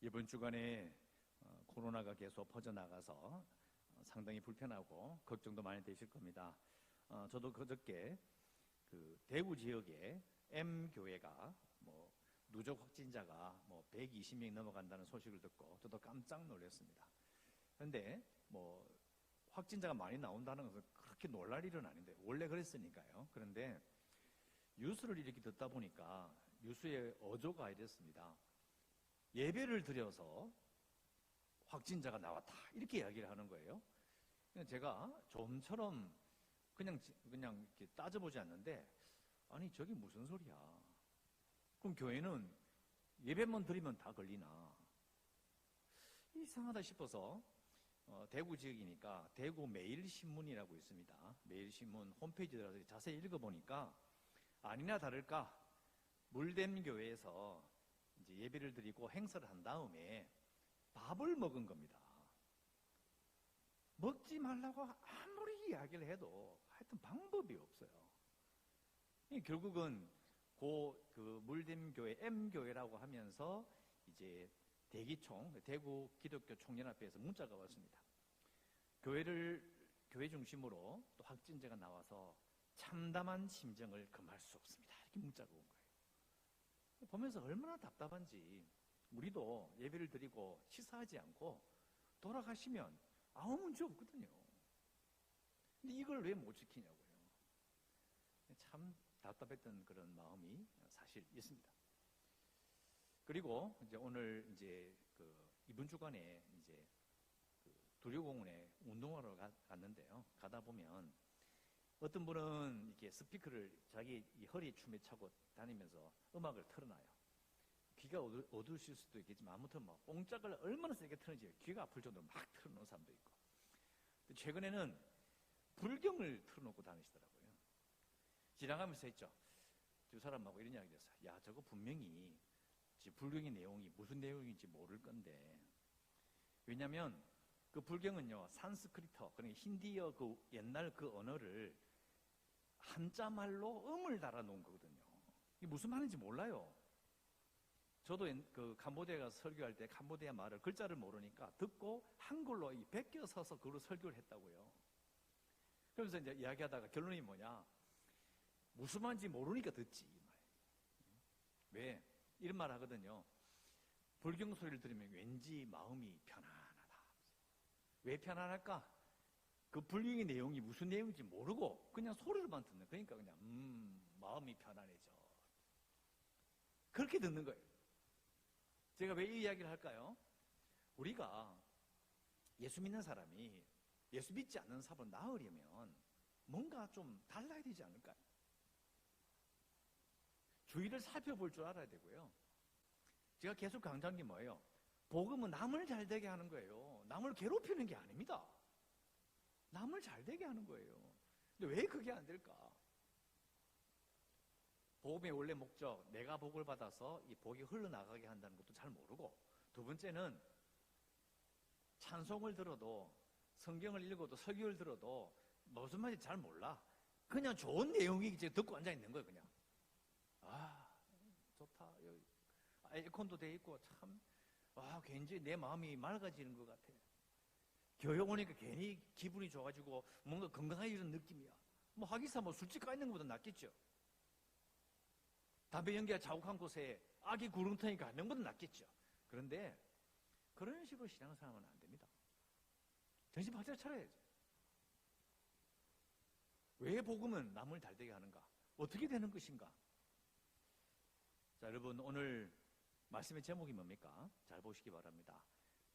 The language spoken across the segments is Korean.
이번 주간에 코로나가 계속 퍼져나가서 상당히 불편하고 걱정도 많이 되실 겁니다. 저도 그저께 그 대구 지역에 M교회가 누적 확진자가 120명이 넘어간다는 소식을 듣고 저도 깜짝 놀랐습니다. 그런데 확진자가 많이 나온다는 것은 그렇게 놀랄 일은 아닌데 원래 그랬으니까요. 그런데 뉴스를 이렇게 듣다 보니까 뉴스에 어조가 이랬습니다. 예배를 드려서 확진자가 나왔다 이렇게 이야기를 하는 거예요. 제가 좀처럼 그냥 이렇게 따져보지 않는데 아니 저게 무슨 소리야? 그럼 교회는 예배만 드리면 다 걸리나? 이상하다 싶어서 대구 지역이니까 대구 매일신문이라고 있습니다. 매일신문 홈페이지에 들어가서 자세히 읽어보니까 아니나 다를까 물댐 교회에서 이제 예배를 드리고 행사를 한 다음에 밥을 먹은 겁니다. 먹지 말라고 아무리 이야기를 해도 하여튼 방법이 없어요. 결국은 그 물댐 교회 M교회라고 하면서 이제 대기총 대구 기독교 총연합회에서 문자가 왔습니다. 교회 중심으로 또 확진자가 나와서 참담한 심정을 금할 수 없습니다. 이렇게 문자가 온 거예요. 보면서 얼마나 답답한지. 우리도 예배를 드리고 시사하지 않고 돌아가시면 아무 문제 없거든요. 근데 이걸 왜 못 지키냐고요. 참 답답했던 그런 마음이 사실 있습니다. 그리고 이제 오늘 이제 이번 주간에 이제 두려공원에 운동하러 갔는데요. 가다 보면 어떤 분은 이렇게 스피커를 자기 이 허리에 춤에 차고 다니면서 음악을 틀어놔요. 귀가 어두우실 수도 있겠지만 아무튼 뽕짝을 얼마나 세게 틀는지 귀가 아플 정도로 막 틀어놓은 사람도 있고, 최근에는 불경을 틀어놓고 다니시더라고요. 지나가면서 했죠. 두 사람하고 이런 이야기를 했어요. 야, 저거 분명히 불경의 내용이 무슨 내용인지 모를 건데, 왜냐하면 그 불경은요 산스크리터, 그러니까 힌디어 그 옛날 그 언어를 한자말로 음을 달아 놓은 거거든요. 이게 무슨 말인지 몰라요. 저도 그 캄보디아에 가서 설교할 때 캄보디아 말을 글자를 모르니까 듣고 한글로 베껴 서서 그걸로 설교를 했다고요. 그러면서 이제 이야기하다가 결론이 뭐냐, 무슨 말인지 모르니까 듣지. 왜? 이런 말 하거든요. 불경 소리를 들으면 왠지 마음이 편안하다. 왜 편안할까? 그 불경의 내용이 무슨 내용인지 모르고 그냥 소리를만 듣는, 그러니까 그냥 마음이 편안해져. 그렇게 듣는 거예요. 제가 왜 이 이야기를 할까요? 우리가 예수 믿는 사람이 예수 믿지 않는 사람을 낳으려면 뭔가 좀 달라야 되지 않을까요? 주위를 살펴볼 줄 알아야 되고요. 제가 계속 강조한 게 뭐예요? 복음은 남을 잘 되게 하는 거예요. 남을 괴롭히는 게 아닙니다. 남을 잘 되게 하는 거예요. 근데 왜 그게 안 될까? 복음의 원래 목적, 내가 복을 받아서 이 복이 흘러나가게 한다는 것도 잘 모르고, 두 번째는 찬송을 들어도, 성경을 읽어도, 설교를 들어도 무슨 말인지 잘 몰라. 그냥 좋은 내용이 이제 듣고 앉아 있는 거예요. 그냥 좋다, 여기 에어컨도 돼 있고 참 괜히 내 마음이 맑아지는 것 같아. 교회 오니까 괜히 기분이 좋아지고 뭔가 건강해지는 느낌이야. 하기사 술집 가 있는 것보다 낫겠죠. 담배 연기가 자욱한 곳에 아기 구렁텅이 가는 것보다 낫겠죠. 그런데 그런 식으로 신앙생활하면 안 됩니다. 정신 바짝 차려야죠. 왜 복음은 남을 잘되게 하는가? 어떻게 되는 것인가? 자, 여러분, 오늘 말씀의 제목이 뭡니까? 잘 보시기 바랍니다.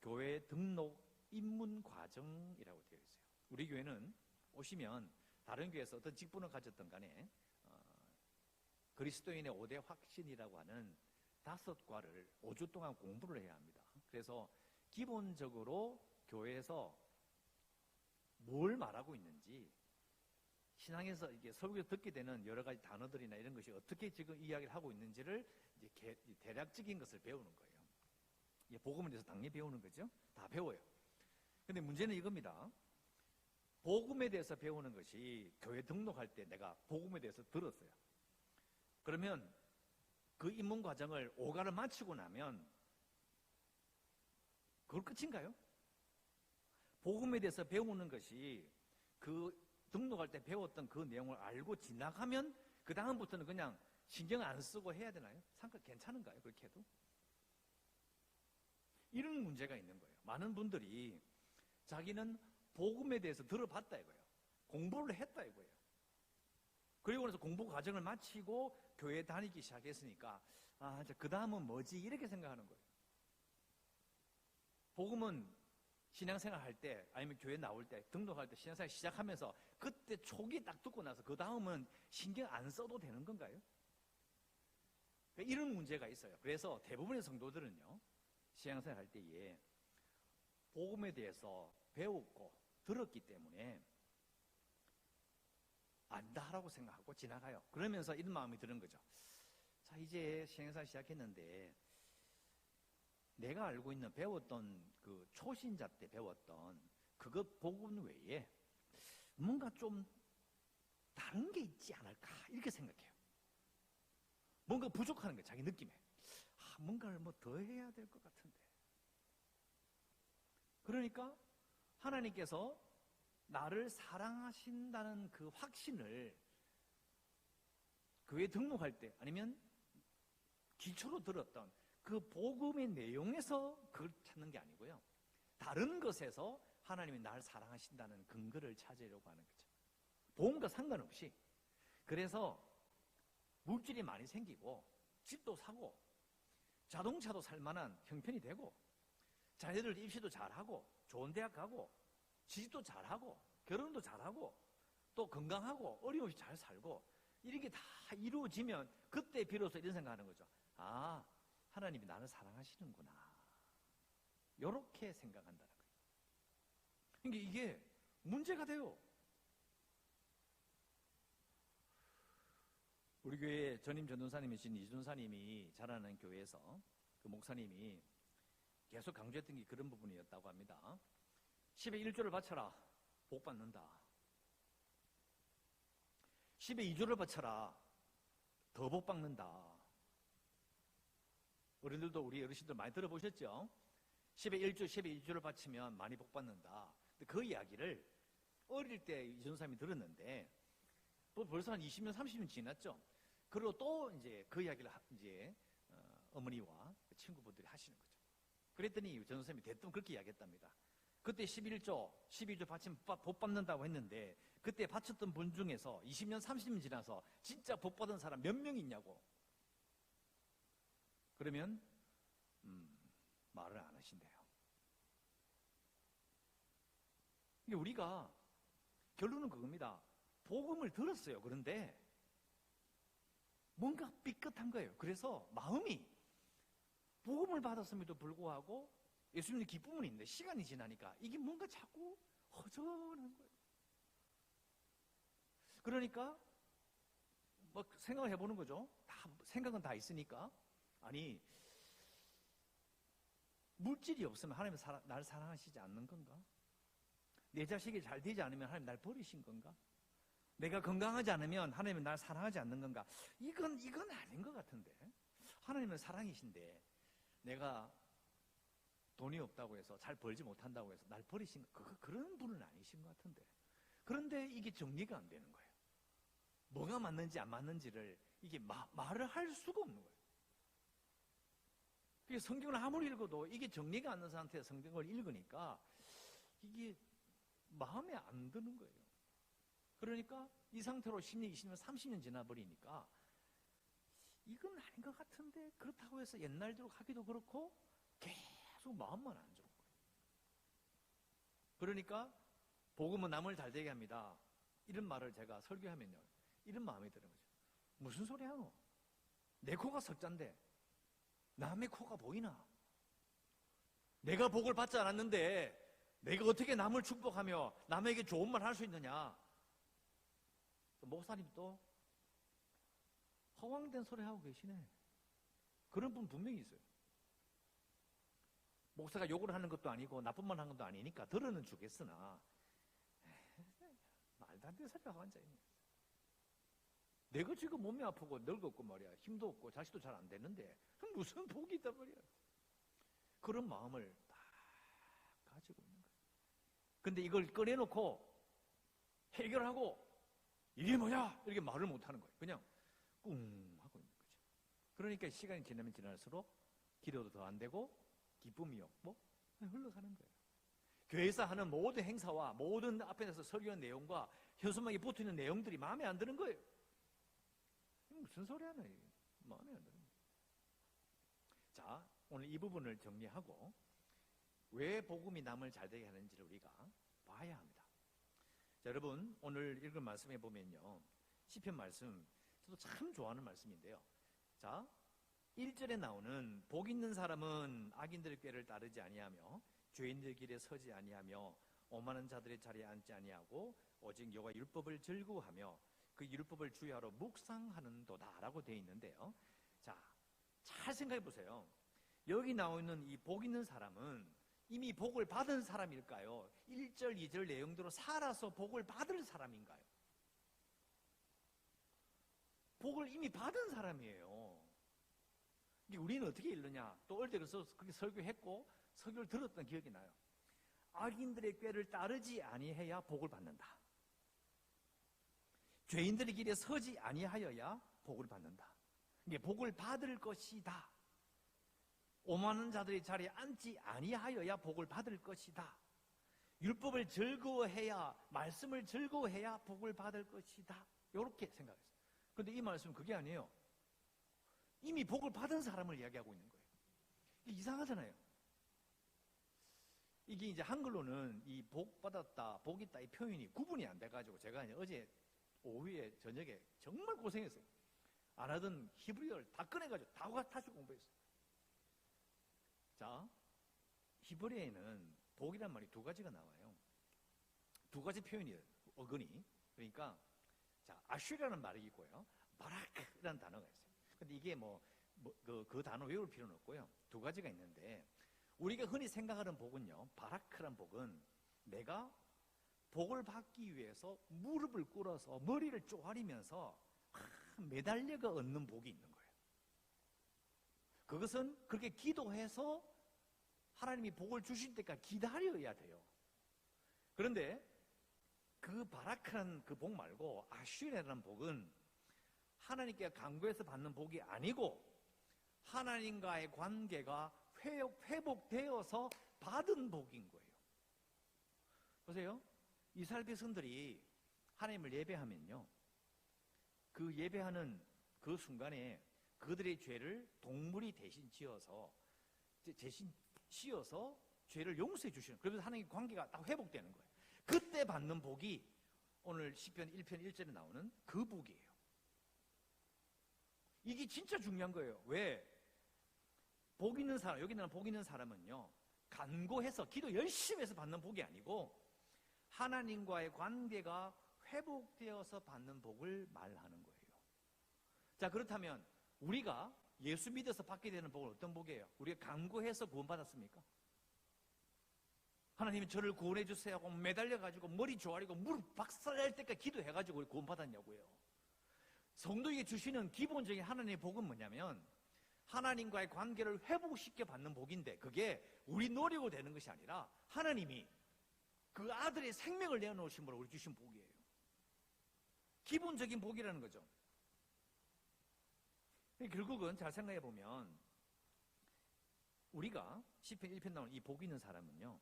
교회 등록 입문 과정이라고 되어 있어요. 우리 교회는 오시면 다른 교회에서 어떤 직분을 가졌던 간에 그리스도인의 5대 확신이라고 하는 5과를 5주 동안 공부를 해야 합니다. 그래서 기본적으로 교회에서 뭘 말하고 있는지, 신앙에서 이게 설교에서 듣게 되는 여러 가지 단어들이나 이런 것이 어떻게 지금 이야기를 하고 있는지를 이제 대략적인 것을 배우는 거예요. 복음에 대해서 당연히 배우는 거죠. 다 배워요. 근데 문제는 이겁니다. 복음에 대해서 배우는 것이 교회 등록할 때 내가 복음에 대해서 들었어요. 그러면 그 입문 과정을 5과를 마치고 나면 그걸 끝인가요? 복음에 대해서 배우는 것이 그 등록할 때 배웠던 그 내용을 알고 지나가면 그 다음부터는 그냥 신경 안 쓰고 해야 되나요? 상관 괜찮은가요? 그렇게 해도? 이런 문제가 있는 거예요. 많은 분들이 자기는 복음에 대해서 들어봤다 이거예요. 공부를 했다 이거예요. 그리고 나서 공부 과정을 마치고 교회 다니기 시작했으니까 이제 그 다음은 뭐지? 이렇게 생각하는 거예요. 복음은 신앙생활 할 때 아니면 교회 나올 때 등록할 때 신앙생활 시작하면서 그때 초기 딱 듣고 나서 그 다음은 신경 안 써도 되는 건가요? 이런 문제가 있어요. 그래서 대부분의 성도들은요, 신앙생활 할 때에 복음에 대해서 배웠고 들었기 때문에 안다라고 생각하고 지나가요. 그러면서 이런 마음이 드는 거죠. 자, 이제 신앙생활 시작했는데 내가 알고 있는 배웠던 그 초신자 때 배웠던 그것 복음 외에 뭔가 좀 다른 게 있지 않을까 이렇게 생각해요. 뭔가 부족하는 거예요. 자기 느낌에. 뭔가를 뭐 더 해야 될 것 같은데. 그러니까 하나님께서 나를 사랑하신다는 그 확신을 교회에 등록할 때 아니면 기초로 들었던 그 복음의 내용에서 그걸 찾는 게 아니고요. 다른 것에서 하나님이 나를 사랑하신다는 근거를 찾으려고 하는 거죠. 복음과 상관없이. 그래서 물질이 많이 생기고 집도 사고 자동차도 살 만한 형편이 되고 자녀들 입시도 잘하고 좋은 대학 가고 지식도 잘하고 결혼도 잘하고 또 건강하고 어림없이 잘 살고 이렇게 다 이루어지면 그때 비로소 이런 생각하는 거죠. 하나님이 나를 사랑하시는구나. 이렇게 생각한다는 거예요. 그러니까 이게 문제가 돼요. 우리 교회 전임 전도사님이신 이준사님이 자라는 교회에서 그 목사님이 계속 강조했던 게 그런 부분이었다고 합니다. 10의 1조를 바쳐라. 복 받는다. 10의 2조를 바쳐라. 더 복 받는다. 어른들도 우리 어르신들 많이 들어보셨죠? 10의 1조, 10의 2조를 바치면 많이 복 받는다. 근데 그 이야기를 어릴 때 이준사님이 들었는데 벌써 한 20년, 30년 지났죠. 그리고 또 이제 그 이야기를 이제 어머니와 친구분들이 하시는 거죠. 그랬더니 전도사님이 대뜸 그렇게 이야기했답니다. 그때 11조, 12조 바치면 복 받는다고 했는데 그때 바쳤던 분 중에서 20년, 30년 지나서 진짜 복 받은 사람 몇 명 있냐고. 그러면 말을 안 하신대요. 이게 우리가 결론은 그겁니다. 복음을 들었어요. 그런데 뭔가 삐끗한 거예요. 그래서 마음이 복음을 받았음에도 불구하고 예수님의 기쁨은 있는데 시간이 지나니까 이게 뭔가 자꾸 허전한 거예요. 그러니까 뭐 생각을 해보는 거죠. 생각은 다 있으니까. 아니, 물질이 없으면 하나님은 나를 사랑하시지 않는 건가? 내 자식이 잘 되지 않으면 하나님 날 버리신 건가? 내가 건강하지 않으면 하나님은 날 사랑하지 않는 건가? 이건 아닌 것 같은데. 하나님은 사랑이신데 내가 돈이 없다고 해서 잘 벌지 못한다고 해서 날 버리신 그런 분은 아니신 것 같은데. 그런데 이게 정리가 안 되는 거예요. 뭐가 맞는지 안 맞는지를 이게 말을 할 수가 없는 거예요. 성경을 아무리 읽어도 이게 정리가 안 된 상태에서 성경을 읽으니까 이게 마음에 안 드는 거예요. 그러니까 이 상태로 10년, 20년, 30년 지나버리니까 이건 아닌 것 같은데 그렇다고 해서 옛날대로 하기도 그렇고 계속 마음만 안 좋은 거예요. 그러니까 복음은 남을 잘 되게 합니다. 이런 말을 제가 설교하면요. 이런 마음이 드는 거죠. 무슨 소리야 너? 내 코가 석잔데 남의 코가 보이나? 내가 복을 받지 않았는데 내가 어떻게 남을 축복하며 남에게 좋은 말 할 수 있느냐? 목사님도 허황된 소리 하고 계시네. 그런 분 분명히 있어요. 목사가 욕을 하는 것도 아니고 나쁜 말 하는 것도 아니니까 들어는 주겠으나 말도 안 되는 소리 하고 앉아있네. 내가 지금 몸이 아프고 늙었고 말이야. 힘도 없고 자식도 잘 안 되는데 무슨 복이 있단 말이야. 그런 마음을 다 근데 이걸 꺼내놓고 해결하고 이게 뭐야? 이렇게 말을 못하는 거예요. 그냥 꿍 하고 있는 거죠. 그러니까 시간이 지나면 지날수록 기도도 더 안 되고 기쁨이 없고 흘러가는 거예요. 교회에서 하는 모든 행사와 모든 앞에서 설교한 내용과 현수막에 붙어있는 내용들이 마음에 안 드는 거예요. 무슨 소리 하나, 마음에 안 드는 거예요. 자, 오늘 이 부분을 정리하고 왜 복음이 남을 잘되게 하는지를 우리가 봐야 합니다. 자, 여러분, 오늘 읽은 말씀에 보면요, 시편 말씀, 저도 참 좋아하는 말씀인데요. 자, 1절에 나오는 복 있는 사람은 악인들의 꾀를 따르지 아니하며 죄인들 길에 서지 아니하며 오만한 자들의 자리에 앉지 아니하고 오직 여호와 율법을 즐거워하며 그 율법을 주야로 묵상하는도다라고 되어 있는데요. 자, 잘 생각해 보세요. 여기 나오는 이 복 있는 사람은 이미 복을 받은 사람일까요? 1절, 2절 내용대로 살아서 복을 받을 사람인가요? 복을 이미 받은 사람이에요. 우리는 어떻게 읽느냐? 또 어릴 때 그렇게 설교했고 설교를 들었던 기억이 나요. 악인들의 꾀를 따르지 아니해야 복을 받는다. 죄인들의 길에 서지 아니하여야 복을 받는다. 이게 복을 받을 것이다. 오만한 자들의 자리에 앉지 아니하여야 복을 받을 것이다. 율법을 즐거워해야, 말씀을 즐거워해야 복을 받을 것이다. 이렇게 생각했어요. 그런데 이 말씀은 그게 아니에요. 이미 복을 받은 사람을 이야기하고 있는 거예요. 이게 이상하잖아요. 이게 이제 한글로는 이 복 받았다, 복 있다 이 표현이 구분이 안 돼가지고 제가 어제 오후에 저녁에 정말 고생했어요. 안 하던 히브리어를 다 꺼내가지고 다시 공부했어요. 자, 히브리어에는 복이란 말이 두 가지가 나와요. 두 가지 표현이에요. 어근이. 그러니까 자, 아슈라는 말이 있고요, 바라크라는 단어가 있어요. 근데 이게 그 단어 외울 필요는 없고요. 두 가지가 있는데, 우리가 흔히 생각하는 복은요, 바라크란 복은 내가 복을 받기 위해서 무릎을 꿇어서 머리를 쪼아리면서 매달려가 얻는 복이 있는 거예요. 그것은 그렇게 기도해서 하나님이 복을 주실 때까지 기다려야 돼요. 그런데 그 바라크라는 그 복 말고 아슈레라는 복은 하나님께 간구해서 받는 복이 아니고 하나님과의 관계가 회복되어서 받은 복인 거예요. 보세요. 이스라엘 백성들이 하나님을 예배하면요, 그 예배하는 그 순간에 그들의 죄를 동물이 대신 지어서 죄를 용서해 주시는, 그러면서 하나님의 관계가 딱 회복되는 거예요. 그때 받는 복이 오늘 시편 1편 1절에 나오는 그 복이에요. 이게 진짜 중요한 거예요. 왜? 복 있는 사람, 여기 나오는 복 있는 사람은요, 간구해서 기도 열심히 해서 받는 복이 아니고 하나님과의 관계가 회복되어서 받는 복을 말하는 거예요. 자, 그렇다면 우리가 예수 믿어서 받게 되는 복은 어떤 복이에요? 우리가 간구해서 구원받았습니까? 하나님이 저를 구원해 주세요 하고 매달려가지고 머리 조아리고 무릎 박살날 때까지 기도해가지고 우리 구원받았냐고요. 성도에게 주시는 기본적인 하나님의 복은 뭐냐면 하나님과의 관계를 회복시켜 받는 복인데, 그게 우리 노력으로 되는 것이 아니라 하나님이 그 아들의 생명을 내어놓으심으로 우리 주신 복이에요. 기본적인 복이라는 거죠. 결국은 잘 생각해 보면 우리가 시편 1편 나오는 이 복 있는 사람은요,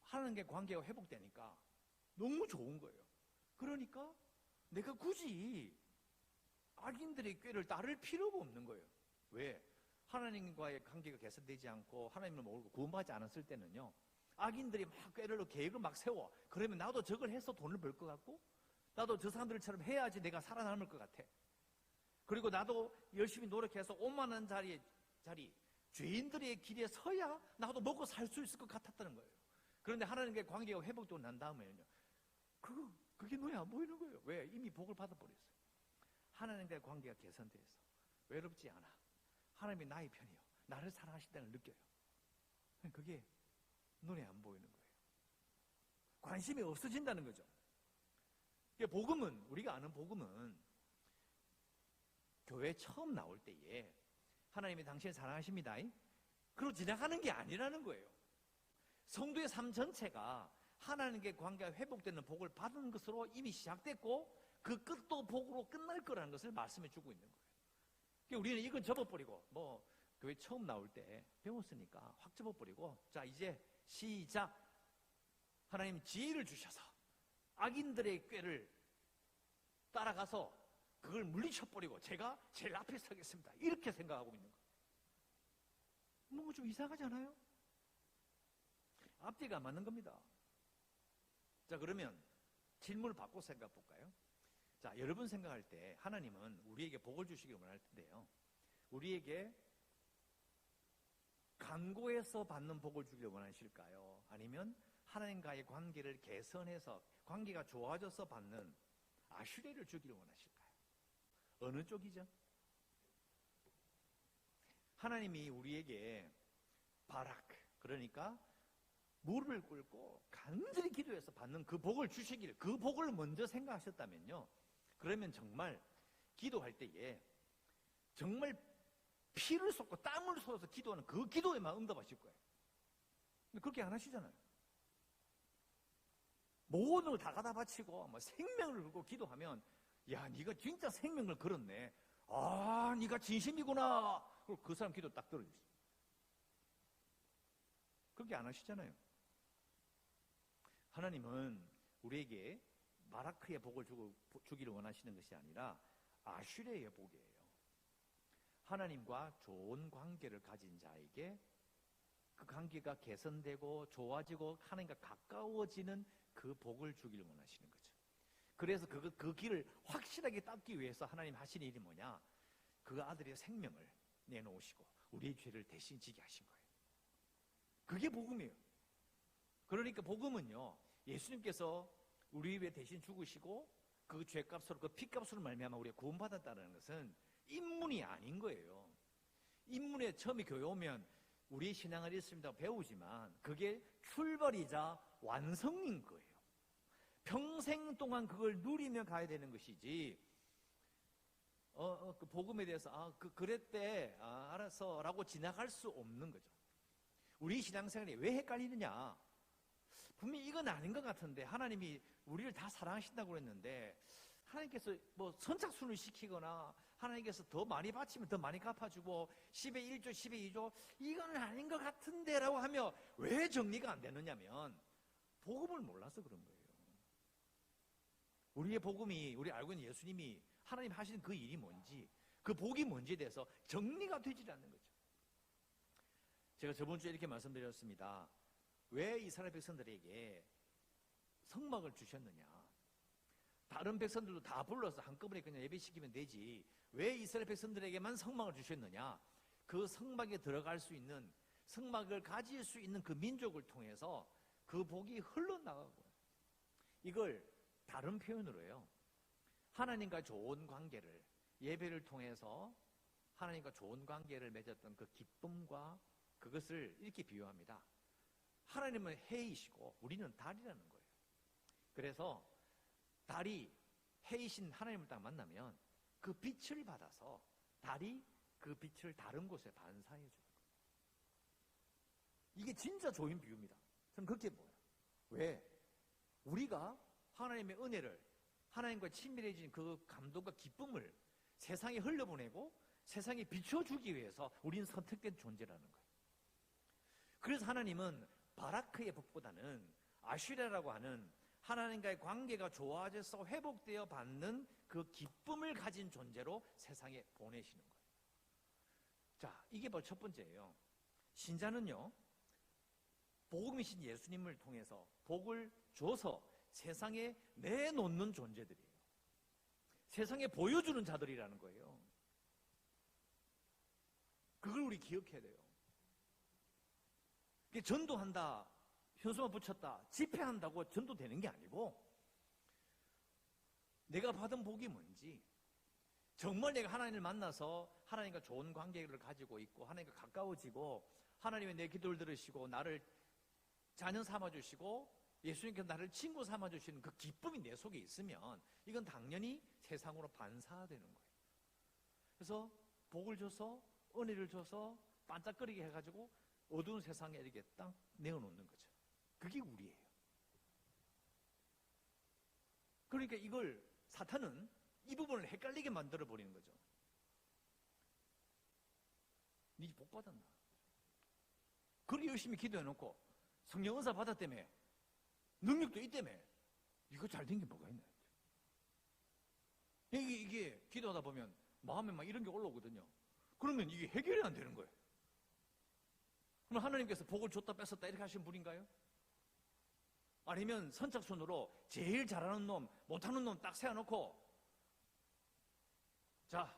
하나님과의 관계가 회복되니까 너무 좋은 거예요. 그러니까 내가 굳이 악인들의 꾀를 따를 필요가 없는 거예요. 왜? 하나님과의 관계가 개선되지 않고 하나님을 모르고 구원받지 않았을 때는요, 악인들이 막 꾀를 계획을 막 세워. 그러면 나도 저걸 해서 돈을 벌 것 같고, 나도 저 사람들처럼 해야지 내가 살아남을 것 같아. 그리고 나도 열심히 노력해서 오만한 자리, 죄인들의 길에 서야 나도 먹고 살 수 있을 것 같았다는 거예요. 그런데 하나님과의 관계가 회복되고 난 다음에는요, 그게 눈에 안 보이는 거예요. 왜? 이미 복을 받아버렸어요. 하나님과의 관계가 개선돼서 외롭지 않아. 하나님이 나의 편이요, 나를 사랑하신다는 걸 느껴요. 그게 눈에 안 보이는 거예요. 관심이 없어진다는 거죠. 복음은, 우리가 아는 복음은 교회 처음 나올 때에 하나님이 당신을 사랑하십니다, 그러고 지나가는 게 아니라는 거예요. 성도의 삶 전체가 하나님께 관계가 회복되는 복을 받은 것으로 이미 시작됐고 그 끝도 복으로 끝날 거라는 것을 말씀해 주고 있는 거예요. 그러니까 우리는 이건 접어버리고 교회 처음 나올 때 배웠으니까 확 접어버리고 자 이제 시작. 하나님 지혜를 주셔서 악인들의 꾀를 따라가서 그걸 물리쳐버리고 제가 제일 앞에 서겠습니다. 이렇게 생각하고 있는 거예요. 뭔가 좀 이상하지 않아요? 앞뒤가 안 맞는 겁니다. 자, 그러면 질문을 바꿔 생각해 볼까요? 자, 여러분 생각할 때 하나님은 우리에게 복을 주시길 원할 텐데요. 우리에게 간고해서 받는 복을 주길 원하실까요? 아니면 하나님과의 관계를 개선해서 관계가 좋아져서 받는 아슈레를 주기를 원하실까요? 어느 쪽이죠? 하나님이 우리에게 바라크, 그러니까 무릎을 꿇고 간절히 기도해서 받는 그 복을 주시기를, 그 복을 먼저 생각하셨다면요, 그러면 정말 기도할 때에 정말 피를 쏟고 땀을 쏟아서 기도하는 그 기도에만 응답하실 거예요. 근데 그렇게 안 하시잖아요. 모든 걸 다 갖다 바치고 생명을 걸고 기도하면 야, 네가 진짜 생명을 걸었네. 아, 네가 진심이구나. 그리고 그 사람 기도 딱 들어주세요. 그렇게 안 하시잖아요. 하나님은 우리에게 바라크의 복을 주기를 원하시는 것이 아니라 아슈레의 복이에요. 하나님과 좋은 관계를 가진 자에게 그 관계가 개선되고 좋아지고 하나님과 가까워지는 그 복을 주기를 원하시는 거죠. 그래서 그 길을 확실하게 닦기 위해서 하나님 하신 일이 뭐냐? 그 아들의 생명을 내놓으시고 우리의 죄를 대신 지게 하신 거예요. 그게 복음이에요. 그러니까 복음은요, 예수님께서 우리 위해 대신 죽으시고 그 죄값으로, 그 피값으로 말미암아 우리가 구원받았다는 것은 인문이 아닌 거예요. 인문에 처음에 교회 오면 우리 신앙을 있습니다 배우지만 그게 출발이자 완성인 거예요. 평생 동안 그걸 누리며 가야 되는 것이지, 그 복음에 대해서 그랬대, 알았어 라고 지나갈 수 없는 거죠. 우리 신앙생활이 왜 헷갈리느냐? 분명히 이건 아닌 것 같은데 하나님이 우리를 다 사랑하신다고 그랬는데 하나님께서 선착순을 시키거나 하나님께서 더 많이 바치면 더 많이 갚아주고 10의 1조 10의 2조 이건 아닌 것 같은데 라고 하며 왜 정리가 안 되느냐면 복음을 몰라서 그런 거예요. 우리의 복음이, 우리 알고 있는 예수님이 하나님 하시는 그 일이 뭔지, 그 복이 뭔지에 대해서 정리가 되지 않는 거죠. 제가 저번 주에 이렇게 말씀드렸습니다. 왜 이스라엘 백성들에게 성막을 주셨느냐? 다른 백성들도 다 불러서 한꺼번에 그냥 예배시키면 되지 왜 이스라엘 백성들에게만 성막을 주셨느냐? 그 성막에 들어갈 수 있는, 성막을 가질 수 있는 그 민족을 통해서 그 복이 흘러나가고, 이걸 다른 표현으로요, 하나님과 좋은 관계를, 예배를 통해서 하나님과 좋은 관계를 맺었던 그 기쁨과 그것을 이렇게 비유합니다. 하나님은 해이시고 우리는 달이라는 거예요. 그래서 달이 해이신 하나님을 딱 만나면 그 빛을 받아서 달이 그 빛을 다른 곳에 반사해 주는 거예요. 이게 진짜 좋은 비유입니다. 저는 그렇게 보여요. 왜? 우리가 하나님의 은혜를, 하나님과 친밀해진 그 감동과 기쁨을 세상에 흘려보내고 세상에 비춰주기 위해서 우리는 선택된 존재라는 거예요. 그래서 하나님은 바라크의 복보다는 아슈레라고 하는 하나님과의 관계가 좋아져서 회복되어 받는 그 기쁨을 가진 존재로 세상에 보내시는 거예요. 자, 이게 바로 첫 번째예요. 신자는요, 복음이신 예수님을 통해서 복을 줘서 세상에 내놓는 존재들이에요. 세상에 보여주는 자들이라는 거예요. 그걸 우리 기억해야 돼요. 전도한다, 현수막 붙였다, 집회한다고 전도되는 게 아니고, 내가 받은 복이 뭔지, 정말 내가 하나님을 만나서 하나님과 좋은 관계를 가지고 있고 하나님과 가까워지고 하나님의 내 기도를 들으시고 나를 자녀 삼아주시고 예수님께서 나를 친구 삼아주시는 그 기쁨이 내 속에 있으면 이건 당연히 세상으로 반사되는 거예요. 그래서 복을 줘서, 은혜를 줘서 반짝거리게 해가지고 어두운 세상에 이렇게 딱 내어놓는 거죠. 그게 우리예요. 그러니까 이걸 사탄은 이 부분을 헷갈리게 만들어 버리는 거죠. 네 복 받았나? 그렇게 열심히 기도해놓고 성령 은사 받았다며, 능력도 있다며, 이거 잘 된 게 뭐가 있나? 이게 기도하다 보면 마음에 막 이런 게 올라오거든요. 그러면 이게 해결이 안 되는 거예요. 그럼 하나님께서 복을 줬다 뺐었다 이렇게 하신 분인가요? 아니면 선착순으로 제일 잘하는 놈, 못하는 놈 딱 세워놓고, 자,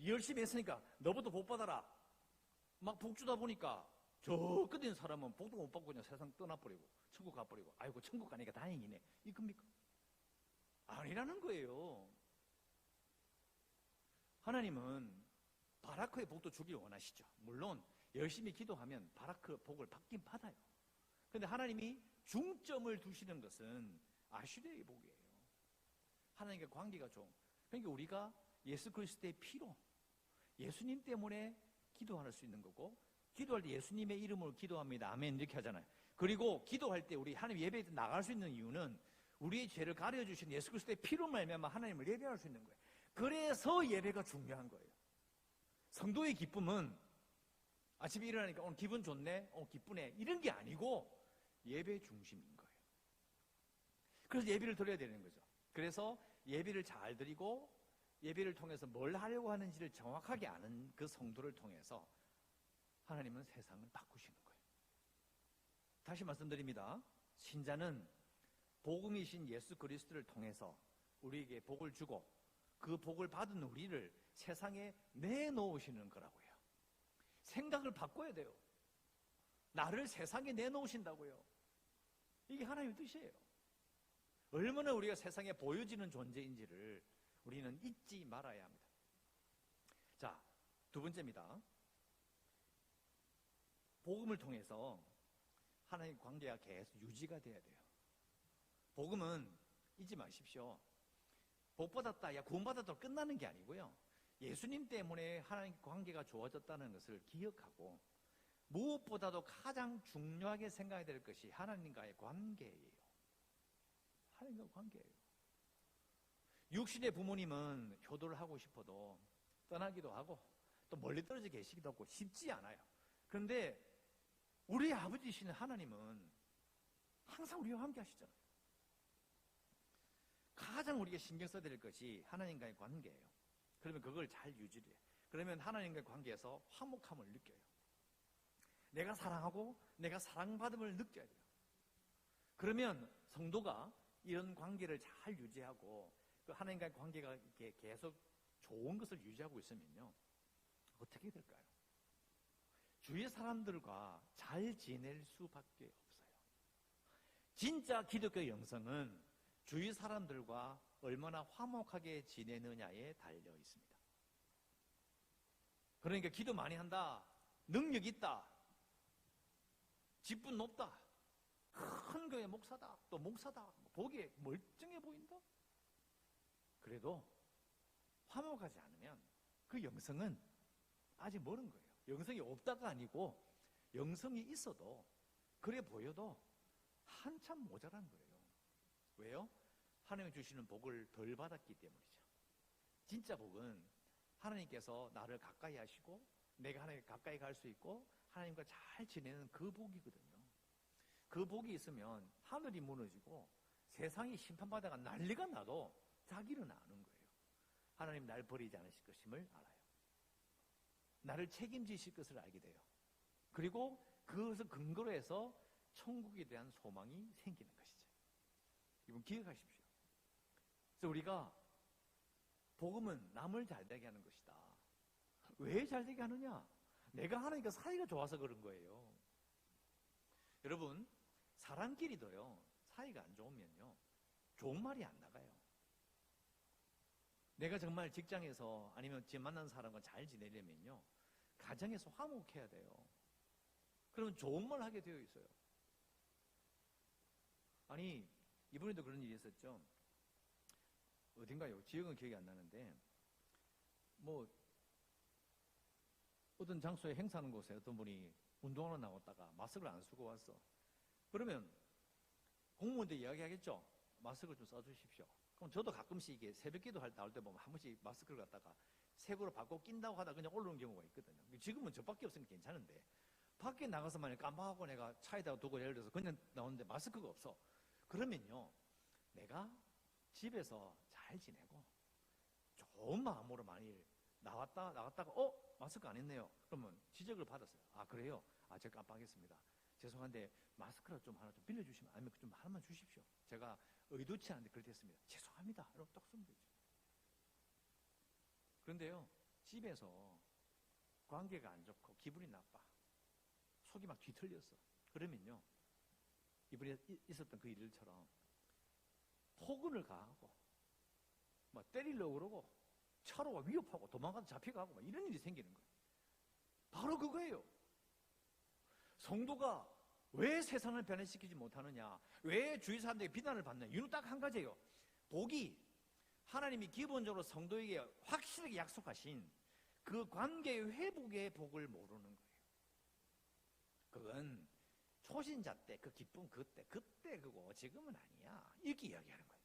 열심히 했으니까 너부터 복 받아라. 막 복 주다 보니까 저 끝에 있는 사람은 복도 못 받고 그냥 세상 떠나버리고 천국 가버리고, 아이고 천국 가니까 다행이네, 이겁니까? 아니라는 거예요. 하나님은 바라크의 복도 주길 원하시죠. 물론 열심히 기도하면 바라크 복을 받긴 받아요. 그런데 하나님이 중점을 두시는 것은 아슈레의 복이에요. 하나님과 관계가 좋은. 그러니까 우리가 예수 그리스도의 피로, 예수님 때문에 기도할 수 있는 거고, 기도할 때 예수님의 이름으로 기도합니다, 아멘 이렇게 하잖아요. 그리고 기도할 때 우리 하나님 예배에 나갈 수 있는 이유는 우리의 죄를 가려주신 예수 그리스도의 피로 말미암아 하나님을 예배할 수 있는 거예요. 그래서 예배가 중요한 거예요. 성도의 기쁨은 아침에 일어나니까 오늘 기분 좋네, 기쁘네, 이런 게 아니고 예배 중심인 거예요. 그래서 예배를 드려야 되는 거죠. 그래서 예배를 잘 드리고 예배를 통해서 뭘 하려고 하는지를 정확하게 아는 그 성도를 통해서 하나님은 세상을 바꾸시는 거예요. 다시 말씀드립니다. 신자는 복음이신 예수 그리스도를 통해서 우리에게 복을 주고 그 복을 받은 우리를 세상에 내놓으시는 거라고요. 생각을 바꿔야 돼요. 나를 세상에 내놓으신다고요. 이게 하나님의 뜻이에요. 얼마나 우리가 세상에 보여지는 존재인지를 우리는 잊지 말아야 합니다. 자, 두 번째입니다. 복음을 통해서 하나님의 관계가 계속 유지가 돼야 돼요. 복음은 잊지 마십시오. 복 받았다, 야 구원 받았다고 끝나는 게 아니고요. 예수님 때문에 하나님과 관계가 좋아졌다는 것을 기억하고, 무엇보다도 가장 중요하게 생각해야 될 것이 하나님과의 관계예요. 하나님과 관계예요. 육신의 부모님은 효도를 하고 싶어도 떠나기도 하고 또 멀리 떨어져 계시기도 하고 쉽지 않아요. 그런데 우리 아버지이신 하나님은 항상 우리와 함께 하시잖아요. 가장 우리가 신경 써야 될 것이 하나님과의 관계예요. 그러면 그걸 잘 유지를 해요. 그러면 하나님과의 관계에서 화목함을 느껴요. 내가 사랑하고 내가 사랑받음을 느껴야 돼요. 그러면 성도가 이런 관계를 잘 유지하고 그 하나님과의 관계가 이렇게 계속 좋은 것을 유지하고 있으면요, 어떻게 될까요? 주위 사람들과 잘 지낼 수밖에 없어요. 진짜 기독교 영성은 주위 사람들과 얼마나 화목하게 지내느냐에 달려 있습니다. 그러니까 기도 많이 한다, 능력 있다, 직분 높다, 큰 교회 목사다, 또 목사다, 보기에 멀쩡해 보인다? 그래도 화목하지 않으면 그 영성은 아직 멀은 거예요. 영성이 없다가 아니고 영성이 있어도 그래 보여도 한참 모자란 거예요. 왜요? 하나님 주시는 복을 덜 받았기 때문이죠. 진짜 복은 하나님께서 나를 가까이 하시고 내가 하나님 가까이 갈 수 있고 하나님과 잘 지내는 그 복이거든요. 그 복이 있으면 하늘이 무너지고 세상이 심판받아가 난리가 나도 자기는 아는 거예요. 하나님 날 버리지 않으실 것임을 알아요. 나를 책임지실 것을 알게 돼요. 그리고 그것을 근거로 해서 천국에 대한 소망이 생기는 것이죠. 이건 기억하십시오. 그래서 우리가 복음은 남을 잘되게 하는 것이다. 왜 잘되게 하느냐? 내가 하나님과 사이가 좋아서 그런 거예요. 여러분, 사람끼리도요, 사이가 안 좋으면요, 좋은 말이 안 나가요. 내가 정말 직장에서 아니면 지금 만난 사람과 잘 지내려면요, 가정에서 화목해야 돼요. 그러면 좋은 말 하게 되어 있어요. 아니, 이번에도 그런 일이 있었죠. 어딘가요? 지역은 기억이 안 나는데, 뭐 어떤 장소에 행사하는 곳에 어떤 분이 운동하러 나왔다가 마스크를 안 쓰고 왔어. 그러면 공무원들 이야기하겠죠. 마스크 좀 써주십시오. 그럼 저도 가끔씩 이게 새벽 기도 나올 때 보면 한 번씩 마스크를 갖다가 색으로 바꿔 낀다고 하다 그냥 올라오는 경우가 있거든요. 지금은 저밖에 없으니까 괜찮은데, 밖에 나가서 만약 깜빡하고 내가 차에다가 두고 예를 들어서 그냥 나오는데 마스크가 없어. 그러면요, 내가 집에서 잘 지내고 좋은 마음으로 만일 나갔다가 마스크 안 했네요. 그러면 지적을 받았어요. 아, 그래요? 아, 제가 깜빡했습니다. 죄송한데 마스크를 좀 하나 좀 빌려주시면, 아니면 좀 하나만 주십시오. 제가 의도치 않은데 그렇게 했습니다. 죄송합니다. 이러고 딱 쓰면 되죠. 그런데요, 집에서 관계가 안 좋고 기분이 나빠, 속이 막 뒤틀렸어. 그러면요, 이번에 있었던 그 일들처럼 폭언을 가하고 막 때리려고 그러고 차로 위협하고 도망가서 잡혀가고 막 이런 일이 생기는 거예요. 바로 그거예요. 성도가 왜 세상을 변화시키지 못하느냐, 왜 주위 사람들에게 비난을 받느냐, 이유는 딱 한 가지예요. 복이, 하나님이 기본적으로 성도에게 확실하게 약속하신 그 관계의 회복의 복을 모르는 거예요. 그건 초신자 때 그 기쁨 그때 그거 지금은 아니야, 이렇게 이야기하는 거예요.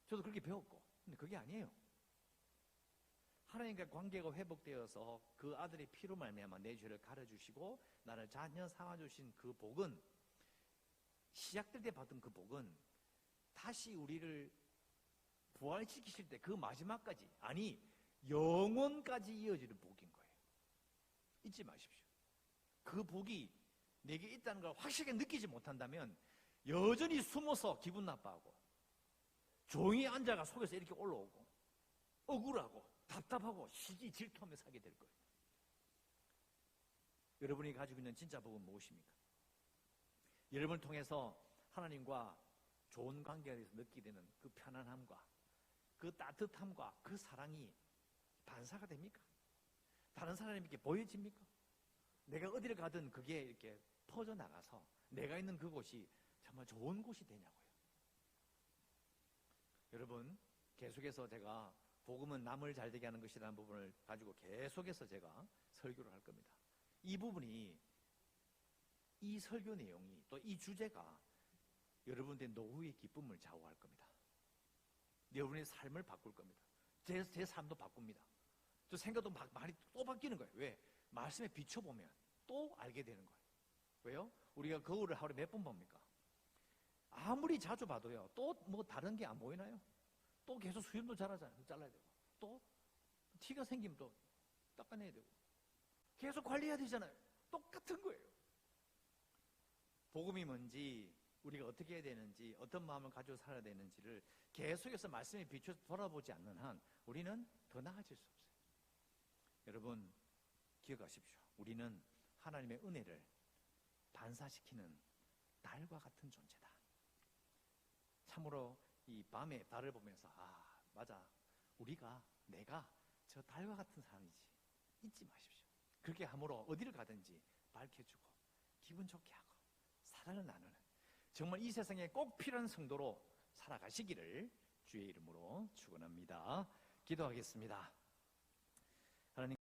저도 그렇게 배웠고, 근데 그게 아니에요. 하나님과 관계가 회복되어서 그 아들의 피로 말미암아 내 죄를 가려주시고 나를 자녀 삼아주신 그 복은, 시작될 때 받은 그 복은 다시 우리를 부활시키실 때 그 마지막까지, 아니 영원까지 이어지는 복인 거예요. 잊지 마십시오. 그 복이 내게 있다는 걸 확실하게 느끼지 못한다면 여전히 숨어서 기분 나빠하고 조용히 앉아가 속에서 이렇게 올라오고 억울하고 답답하고 시기 질투하며 살게 될 거예요. 여러분이 가지고 있는 진짜 복은 무엇입니까? 여러분을 통해서 하나님과 좋은 관계에 대해서 느끼게 되는 그 편안함과 그 따뜻함과 그 사랑이 반사가 됩니까? 다른 사람에게 보여집니까? 내가 어디를 가든 그게 이렇게 퍼져나가서 내가 있는 그곳이 정말 좋은 곳이 되냐고요. 여러분, 계속해서 제가 복음은 남을 잘되게 하는 것이라는 부분을 가지고 계속해서 제가 설교를 할 겁니다. 이 부분이, 이 설교 내용이, 또 이 주제가 여러분들의 노후의 기쁨을 좌우할 겁니다. 여러분의 삶을 바꿀 겁니다. 제 삶도 바꿉니다. 저 생각도 많이 또 바뀌는 거예요. 왜? 말씀에 비춰보면 또 알게 되는 거예요. 왜요? 우리가 거울을 하루에 몇 번 봅니까? 아무리 자주 봐도요, 또 뭐 다른 게 안 보이나요? 또 계속 수염도 잘라야 되고, 또 티가 생기면 또 닦아내야 되고, 계속 관리해야 되잖아요. 똑같은 거예요. 복음이 뭔지, 우리가 어떻게 해야 되는지, 어떤 마음을 가지고 살아야 되는지를 계속해서 말씀에 비춰서 돌아보지 않는 한 우리는 더 나아질 수 없어요. 여러분, 기억하십시오. 우리는 하나님의 은혜를 반사시키는 달과 같은 존재다. 참으로 이 밤에 달을 보면서, 아, 맞아, 내가 저 달과 같은 사람이지, 잊지 마십시오. 그렇게 함으로 어디를 가든지 밝혀주고 기분 좋게 하고 사랑을 나누는, 정말 이 세상에 꼭 필요한 성도로 살아가시기를 주의 이름으로 축원합니다. 기도하겠습니다. 하나님,